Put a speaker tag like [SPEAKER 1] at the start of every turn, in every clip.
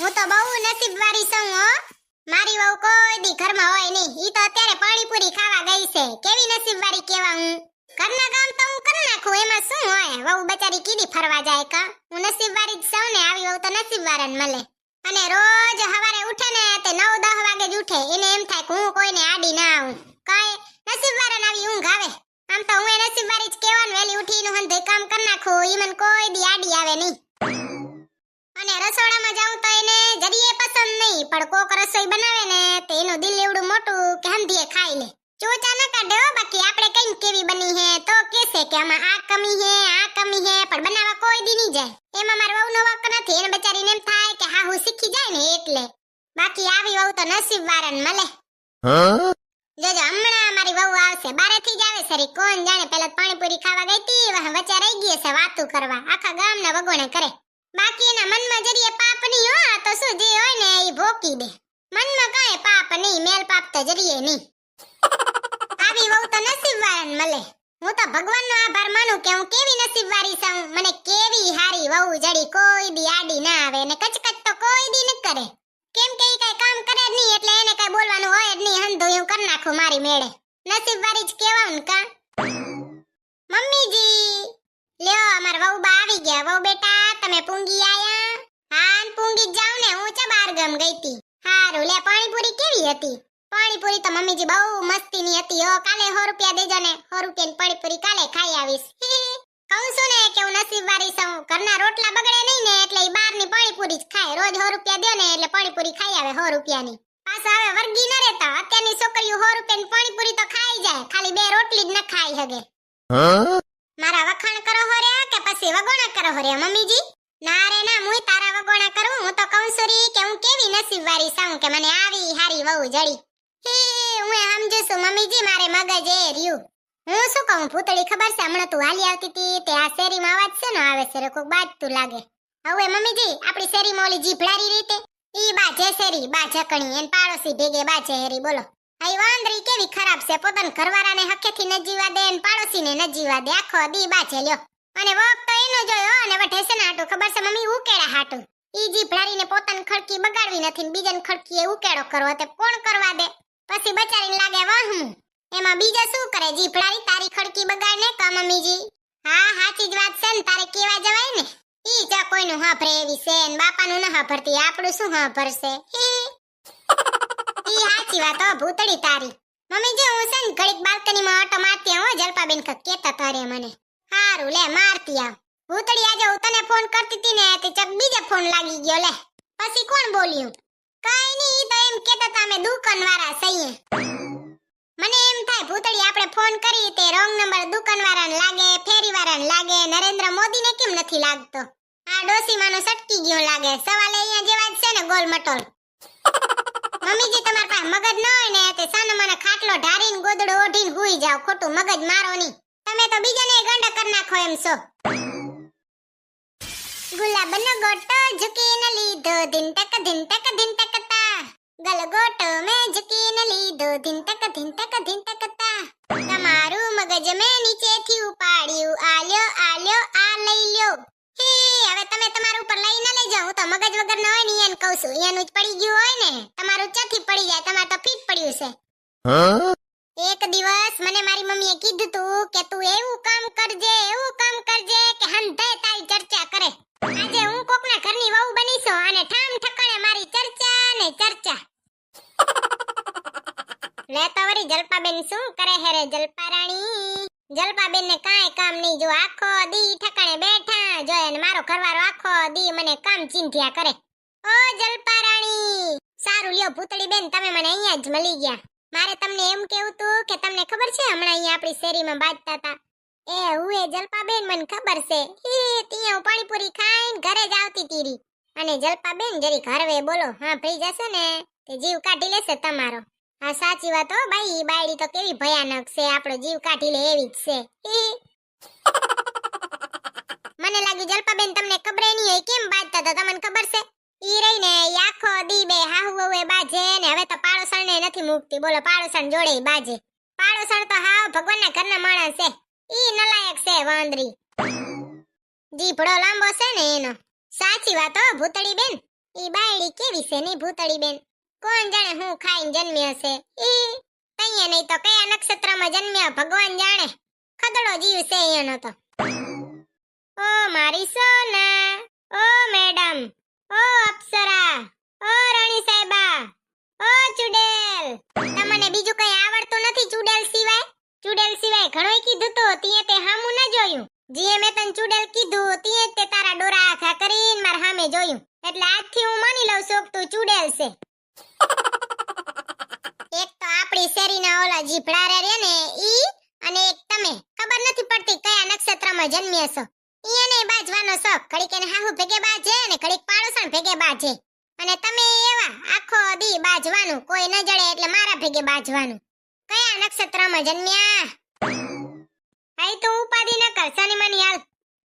[SPEAKER 1] હું તો બહુ નસીબવાળી છું હો. મારી વહુ કોઈ દી ઘરમાં હોય નહીં. ઈ તો અત્યારે પાણીપુરી ખાવા ગઈ છે. કેવી નસીબવાળી કેવા હું. ઘરના કામ તો હું કરી નાખું, એમાં શું હોય. વહુ બચારી કીધી ફરવા જાય કા. હું નસીબવાળી જ છું ને, આવી વહુ તો નસીબવાળાને મળે. અને રોજ સવારે ઉઠે ને તે 9-10 વાગે જ ઉઠે. એને એમ થાય કે હું કોઈને આડી ના આવું. કાંઈ નસીબવાળાને આવી ઊંઘ આવે. આમ તો હું નસીબવાળી જ કહેવાનું, વહેલી ઉઠીને હંધે કામ કરી નાખું. ઈ મને કોઈ દી આડી આવે નહીં. અને રસોડામાં જાઉં તો એને જરીએ પસંદ નહીં, પણ કોક રસોઈ બનાવે ને તો એનું દિલ એવડું મોટું કે હંધીએ ખાઈ લે. ચોચા ન કાઢે હો. બાકી આપણે કઈ કેવી બની હે તો કહેશે કે આમાં આ કમી હે, આ કમી હે, પણ બનાવવા કોઈ દી નહીં જાય. એમાં મારી વહુનો વક નથી. એને બચારીને એમ થાય કે હા હું શીખી જાય ને એટલે. બાકી આવી વહુ તો નસીબવાળાને મળે. જોજો હમણાં મારી વહુ આવશે, બારેથી જ આવે સરી. કોણ જાણે પેલા પાણીપુરી ખાવા ગઈ હતી, વચ્ચે રહી ગઈ છે વાતું કરવા. આખા ગામના વગોણે કરે. બાકી એના મનમાં જરીએ પાપ નહીં હો. આ તો શું જે હોય ને એ ભોકી દે. મનમાં કાંઈ પાપ નહીં, મેલ પાપ તો જરીએ નહીં. આવી વહુ તો નસીબવાળાને મળે. હું તો ભગવાનનો આભાર માનું કે હું કેવી નસીબવાળી છું. મને કેવી હારી વહુ જડી, કોઈ દી આડી ના આવે ને કચકચ તો કોઈ દી ન કરે. કેમ કે ઈ કઈ કામ કરે જ નહીં, એટલે એને કઈ બોલવાનું હોય જ નહીં. હંધું હું કરી નાખું મારી મેળે. નસીબવાળી જ કહેવાવું કા. મમ્મીજી લ્યો, અમાર વહુ બા આવી ગયા. વહુ બેટા તમે પૂંગી આયા? હા પૂંગી જ જાવ ને, હું ચા બાર ગામ ગઈ તી. હારું લે, પાણીપુરી કેવી હતી? પાણીપુરી તો મમ્મીજી બહુ મસ્તીની હતી હો. કાલે 100 રૂપિયા દેજો ને, 100 રૂપિયાની પાણીપુરી કાલે ખાઈ આવીશ. કહું છું ને કે હું નસીબવાળી છું. ઘરના રોટલા બગડે નહીં ને એટલે ઈ બહારની પાણીપુરી જ ખાય. રોજ 100 રૂપિયા દે ને એટલે પાણીપુરી ખાઈ આવે 100 રૂપિયાની. પાછા હવે વર્ગી ન રહેતા. અત્યારની છોકરીઓ 100 રૂપિયાની પાણીપુરી તો ખાઈ જાય, ખાલી 2 રોટલી જ ન ખાઈ હગે. મારા વખાણ કરો હો રે કે પછી વગોણા કરો હો રે મમ્મીજી? ના રે ના, હું તારા વગોણા કરું. હું તો કહું છું રી કે હું કેવી નસીબવાળી છું કે મને આવી હારી વહુ જડી. હું સમજુ છું મમ્મીજી, મારે મગજ એ રહ્યું. હું શું કહું ભૂતળી, ખબર છે હમણાં તું હાલી આવતી હતી તે આ શેરીમાં અવાજ છે ને આવે છે રે, કોક બાજતું લાગે. હવે મમ્મીજી આપણી શેરીમાં ઓલી જીભડારી રીતે ઈ બા જેસેરી, બા જકણી, એન પાડોશી ભેગે બા જેરી. બોલો આઈ વાંદરી કેવી ખરાબ છે. પોતાના ઘરવાળાને હકેથી ન જીવા દે ને પાડોશીને ન જીવા દે. આખો દી બા લ્યો. અને વોક તો એનો જોયો અને વઢે છે ને હાટું, ખબર છે મમ્મી? ઉકેડા હાટું. ઈ જીભડારીને પોતાની ખડકી બગાડવી નથી ને બીજાની ખડકી એ ઉકેડો કરવો તે કોણ કરવા દે? પછી બચારીને લાગે વહમું. એમાં બીજા શું કરે જીભડારી? તારી ખડકી બગાડને કા મમ્મીજી? હા સાચી જ વાત છે ને, તારે કેવા જવાય ને. ઈ જા કોઈનું હાભરે એવી છે ને બાપાનું ન હાભરતી, આપણું શું હાભરશે? ઈ સાચી વાત હો ભૂતડી તારી. મમ્મીજી હું છે ને ઘડીક બાલ્કનીમાં આટો મારતી આવું. જલપાબેન કેતા તારે મને. હારું લે મારતી આવ. ભૂતડી આજે હું તને ફોન કરતી હતી ને તે ચક બીજે ફોન લાગી ગયો. લે પછી કોણ બોલ્યું? કાઈ નહીં, ઈ તો એમ કેતા તા અમે દુકાનવાળા છીએ. મને એમ થાય ભૂતડી આપણે ફોન કરી તે રોંગ નંબર દુકાનવાળાને લાગે, ફેરીવાળાને લાગે, નરેન્દ્ર મોદીને કેમ નથી લાગતો? આ ડોસીમાનો સટકી ગયો લાગે. સવાલ અહીંયા જેવા જ છે ને, ગોલ મટોલ. મમ્મીજી તમાર પાસે મગજ ન હોય ને તે સાનમાનો ખાટલો ઢારીને ગોદડો ઓઢીને હુઈ જાવ. ખોટું મગજ મારો નહીં. તમે તો બીજાને ગંડ કરી નાખો એમ છો. ગુલાબનો ગોટો ઝુકીને લીધો, ધીન તક તકતા. ગલગોટો મેં ઝુકીને લીધો, ધીન તક તા. તમારું મગજ મેં નીચેથી ઉપાડ્યું. આલ્યો આ લઈ લ્યો. હે હવે તમે તમારું ઉપર લઈ ન લઈ જાઓ. હું તો મગજ વગર ન હોય ને એને કહું છું. એનું જ પડી ગયું હોય ને, તમારું ચાથી પડી જાય. તમારે તો ફીટ પડ્યું છે. એક દિવસ મને મારી મમ્મીએ કીધું તું કે તું એવું કામ કરજે કે હંધે તારી ચર્ચા કરે. આજે હું કોકના ઘરની વહુ બની છું અને ઠામ ઠકાણે મારી ચર્ચા ને ચર્ચા. લે તો વરી જલપાબેન શું કરે હે રે જલપારાણી? જલપાબેન ને કાંઈ કામ નહીં. જો આખો દી ઠકાણે બેઠા જો અને મારો ઘરવાળો આખો દી મને કામ ચીંધ્યા કરે. ઓ જલપારાણી સારું લ્યો ભૂતળી બેન, તમે મને અહીંયા જ મળી ગયા. મારે તમને એમ કેવું તું કે તમને ખબર છે હમણાં અહીંયા આપણી શેરીમાં બાજતા હતા એ હુએ જલપાબેન? મને ખબર છે. ત્યાં હું પાણીપુરી ખાઈને ઘરે જ આવતી તીરી અને જલપાબેન જરીક હરવે બોલો. હા ભઈ જશે ને તે જીવ કાઢી લેશે તમારો. હા સાચી વાત હો ભાઈ, ઈ બાયડી તો કેવી ભયાનક છે. આપણો જીવ કાઢી લે એવી જ છે. મને લાગ્યું જલપાબેન તમને ખબર નહીં હોય કેમ બાજતા હતા. તમને ખબર છે ઈ રહી ને આખો દી બે હાહુ વહુએ બાજે ને હવે તો પાડોસણને નથી મૂકતી. બોલો પાડોસણ જોડે બાજે. પાડોસણ તો હાવ ભગવાનના ઘરના માણસ છે. ઈ નલાયક છે વાંદરી. જીભડો લાંબો છે ને એનો. સાચી વાત હો ભૂતળી બેન. ઈ બાયડી કેવી છે ની ભૂતળી બેન, કોણ જાણે હું ખાઈને જન્મી હશે. ઈ તઈએ નહીં તો કયા નક્ષત્રમાં જન્મ્યા ભગવાન જાણે. ખદડો જીવ છે એનો તો. ઓ મારી સોના, ઓ મેડમ, ઓ અપ્સરા, ઓ રાણી સાહેબા, ઓ ચુડેલ. તમને બીજું કઈ આવડતું નથી ચુડેલ સિવાય? ચુડેલ સિવાય ઘણોય કીધું તો તીએ તે હામું ન જોયું. જીએ મેં તને ચુડેલ કીધું તીએ તે તારા ડોરા આખા કરીને માર સામે જોયું. એટલે આજથી હું માની લઉં છું કે તું ચુડેલ છે. એક તો આપણી શેરીના ઓલા જીભડા રે ને ઈ, અને એક તમે ખબર નથી પડતી કયા નક્ષત્રમાં જન્મ્યા છો. ઈને બાજવાનો શોખ, ઘડીક એને હાહુ ભેગે બાજે ને ઘડીક પાડોસણ ભેગે બાજે. અને તમે એવા આખો દી બાજવાનું, કોઈ ન જડે એટલે મારા ભેગે બાજવાનું. કયા નક્ષત્રમાં જન્મ્યા? આઈ તો ઉપાધિ ન કર સનીમાની હાલ.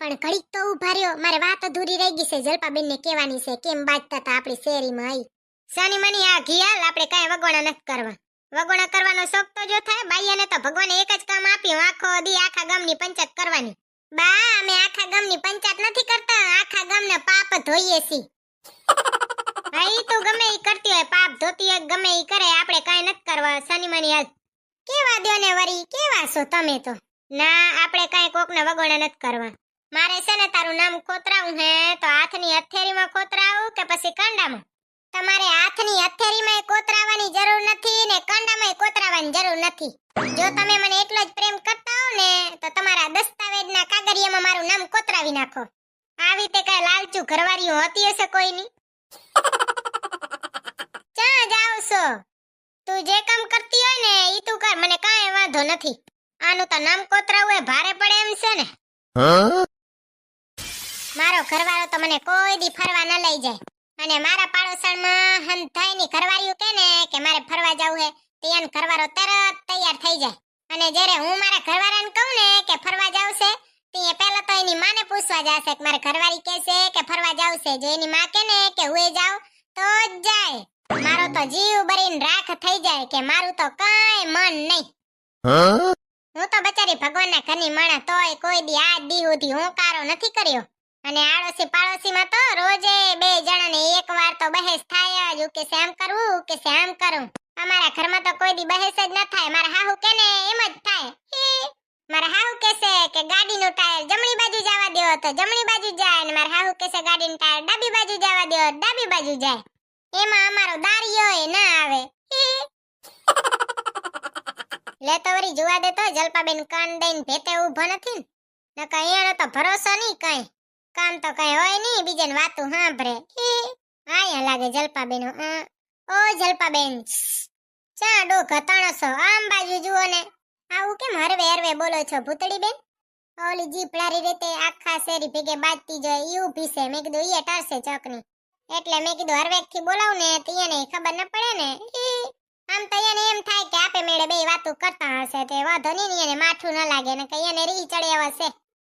[SPEAKER 1] પણ ઘડીક તો ઉભા રહ્યો, મારે વાત અધૂરી રહી ગઈ છે. જલપાબેન ને કહેવાની છે કેમ બાજતા હતા આપણી શેરીમાં. આઈ સનીમાની આ ઘિયાલ આપણે કાંઈ વગોણા નથી કરવા. વગોણા કરવાનો શોખ તો જો થાય. બાઈયાને તો ભગવાને એક જ કામ આપ્યું, આખો દી આખા ગામની પંચાયત કરવાની. બા અમે આખા ગામની પંચાયત નથી કરતા, આખા ગામના પાપ ધોઈએ છીએ. ભાઈ તું ગમે ઈ કરતી હોય, પાપ ધોતી હોય ગમે ઈ કરે, આપણે કાંઈ નથી કરવા. સનીમાની હાલ કેવા દ્યો ને વરી, કેવા છો તમે તો? ના આપણે કાંઈ કોકને વગોણા નથી કરવા. મારે છે ને તારું નામ કોતરાવું હે તો હાથની હથેળીમાં કોતરાવું કે પછી કાંડામાં? તમારે હાથની હથેળીમાં કોતરાવાની જરૂર નથી ને કાંડામાં કોતરાવાની જરૂર નથી. જો તમે મને એટલો જ પ્રેમ કરતા હો ને તો તમારા દસ્તાવેજના કાગળિયામાં મારું નામ કોતરાવી નાખો. આવી તે કઈ લાલચુ ઘરવાળીઓ હોતી હશે કોઈની? ક્યાં જાવ છો? તું જે કામ કરતી હોય ને ઈ તું કર, મને કાંઈ વાંધો નથી. આનું તો નામ કોતરાવું એ ભારે પડે એમ છે ને. મારો ઘરવાળો તો મને કોઈ દી ફરવા ન લઈ જાય. અને મારા પાડોશણમાં હંધાઈની ઘરવાળીઓ કહે ને કે મારે ફરવા જવું હે તો એનો ઘરવાળો તરત તૈયાર થઈ જાય. અને જ્યારે હું મારા ઘરવાળાને કહું ને કે ફરવા જાવ છે તો એ પહેલા તો એની માને પૂછવા જશે કે મારે ઘરવાળી કહે છે કે ફરવા જાવ છે. જો એની માં કહે ને કે હુંય જાવ તો જ જાય. મારો તો જીવ બરીને રાખ થઈ જાય કે મારું તો કાંઈ મન નહીં. હું તો બચારી ભગવાનના ઘરની માણા તોય કોઈ દી આજ દી સુધી હું કારો નથી કર્યો. અને આડોશી પાડોશીમાં તો રોજે બે જણાને એકવાર તો બહેસ થાય જ, કે આમ કરવું કે આમ કરું. અમારા ઘરમાં તો કોઈ દી બહેસ જ ન થાય. મારા હાહુ કે ને એમ જ થાય. મારા હાહુ કહેશે કે ગાડીનું ટાયર જમણી બાજુ જવા દો તો જમણી બાજુ જાય, અને મારા હાહુ કહેશે ગાડીનું ટાયર ડાબી બાજુ જવા દો ડાબી બાજુ જાય. એમાં અમારો દારિયો ના આવે. લે તો વરી જોવા દે તો જલપાબેન કાન દઈને ભેતે ઊભો નથી ને નકા એનો તો ભરોસો નહીં કાંઈ. કામ તો કઈ હોય નહીં, બીજાની વાતું સાંભળે. આયા લાગે જલપાબેન. ઓ જલપાબેન, ચા ડોક હતાણો છો? આમ બાજુ જુઓ ને. આવું કેમ હરવે હરવે બોલો છો ભૂતળી બેન? ઓલી જીભલારી રીતે આખા શેરી ભેગે બાજતી જાય ઈ ઊભી છે. મેં કીધું ઈ ટરશે ચોકની, એટલે મેં કીધું હરવેક થી બોલાવું ને તો એને ખબર ન પડે ને. આમ તો એને એમ થાય કે આપે મેળે બે વાતું કરતા હશે તે વાંધો નહીં, એને માઠું ન લાગે ને કઈ એને રી ચડે આવશે.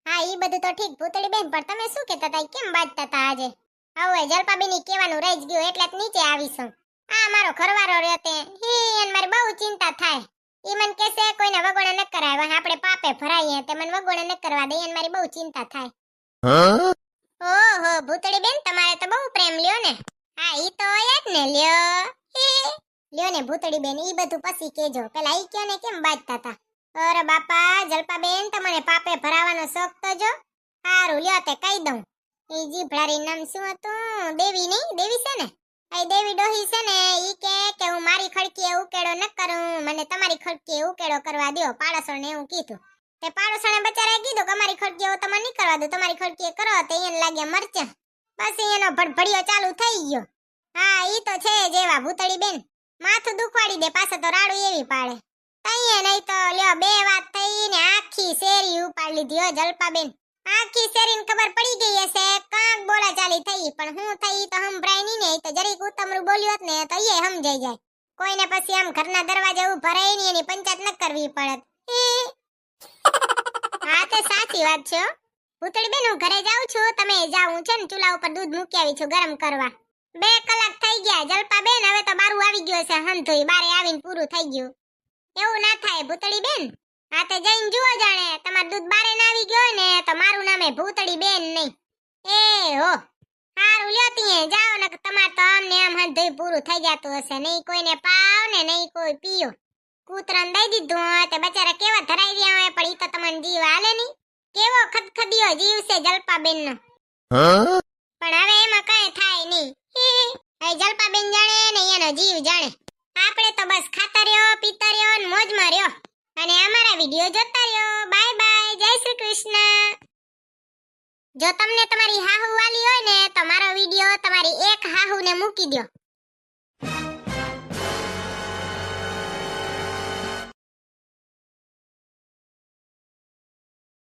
[SPEAKER 1] હા ઈ બધું તો ઠીક ભૂતળી બેન, પણ તમે શું કહેતા હતા? કેમ બાજતા હતા આજે? હવે જલપાબેની કહેવાનું રહી જ ગયું એટલે જ નીચે આવી છું. આ મારો ઘરવાળો રહ્યો તે એને મારી બહુ ચિંતા થાય. ઈ મને કહેશે કોઈને વગોણા ન કરાવે, આપણે પાપે ભરાઈએ તે મને વગોણા ન કરવા દે, એને મારી બહુ ચિંતા થાય. ઓહો ભૂતળી બેન, તમારે તો બહુ પ્રેમ લ્યો ને. હા ઈ તો હોય જ ને. લ્યો ને ભૂતળી બેન, ઈ બધું પછી કેજો. પેલા ઈ કયો ને કેમ બાજતા હતા? અરે બાપા જલપાબેન, તમને પાપે ભરાવાનો શોખ તો જો. હારું લ્યો તે કહી દઉં. ઈ જીભલારી નામ શું હતું? દેવી નહીં? દેવી છે ને? આ દેવી ડોહી છે ને ઈ કે હું મારી ખડકીએ ઉકેડો ન કરું, મને તમારી ખડકીએ ઉકેડો કરવા દ્યો. પાડોશણને એવું કીધું. તે પાડોશણે બચારાએ કીધું કે અમારી ખડકીએ હું તમને નહીં કરવા દઉં, તમારી ખડકીએ કરો. તો એને લાગ્યા મરચા. પછી એનો ભડભડિયો ચાલુ થઈ ગયો. હા ઈ તો છે જેવા ભૂતળી બેન, માથું દુખવાડી દે પાછા તો રાડું એવી પાડે. તઈએ નહીં તો લ્યો બે વાત થઈ ને આખી શેરી ઉપાડ લીધી હો જલપાબેન. આખી શેરીને ખબર પડી ગઈ હશે કાંક બોલા ચાલી થઈ, પણ હું થઈ તો સંભળાય નહીં ને. તો જરીક ઉતમરું બોલ્યો હોત ને તો એ સમજાઈ જાય. કોઈને પછી આમ ઘરના દરવાજે ઊભા રહી ને એની પંચાયત ન કરવી પડે. હા તે સાચી વાત છે ભૂતળી બેન, હું ઘરે જાઉં છું, તમે જાઓ. હું છે ને ચૂલા ઉપર દૂધ મૂકી આવી છું ગરમ કરવા. 2 કલાક થઈ ગયા જલપાબેન, હવે તો બારું આવી ગયું છે હંધોઈ, બારે આવીને પૂરું થઈ ગયું. એવું ના થાય ભૂતળી બેન. આ તે જઈને જુઓ જાણે તમારું દૂધ બારે ના આવી ગયો ને તો મારું નામે ભૂતળી બેન નહીં. એ હો હારું લ્યો તીએ જાઓ ને તમાર તો આમને આમ હંધુય પૂરું થઈ જાતું હશે નહીં કોઈને પાવ ને નહીં કોઈ પીયો કૂતરાને દઈ દીધું હોય તે બચારા કેવા ધરાઈ રહ્યા હોય પણ ઈ તો તમને જીવ હાલે નહીં કેવો ખદખદિયો જીવ છે જલપાબેન નો પણ હવે એમાં કઈ થાય નહીં હવે જલપાબેન જાણે ને એનો જીવ જાણે આપણે તો બસ ખાતા રહ્યો પીતા રહ્યો ને મોજમાં રહ્યો અને અમારા વિડિયો જોતા રહ્યો બાય બાય જય શ્રી કૃષ્ણ જો તમને તમારી હાહુ વાલી હોય ને તો મારો વિડિયો તમારી એક હાહુ ને મૂકી દો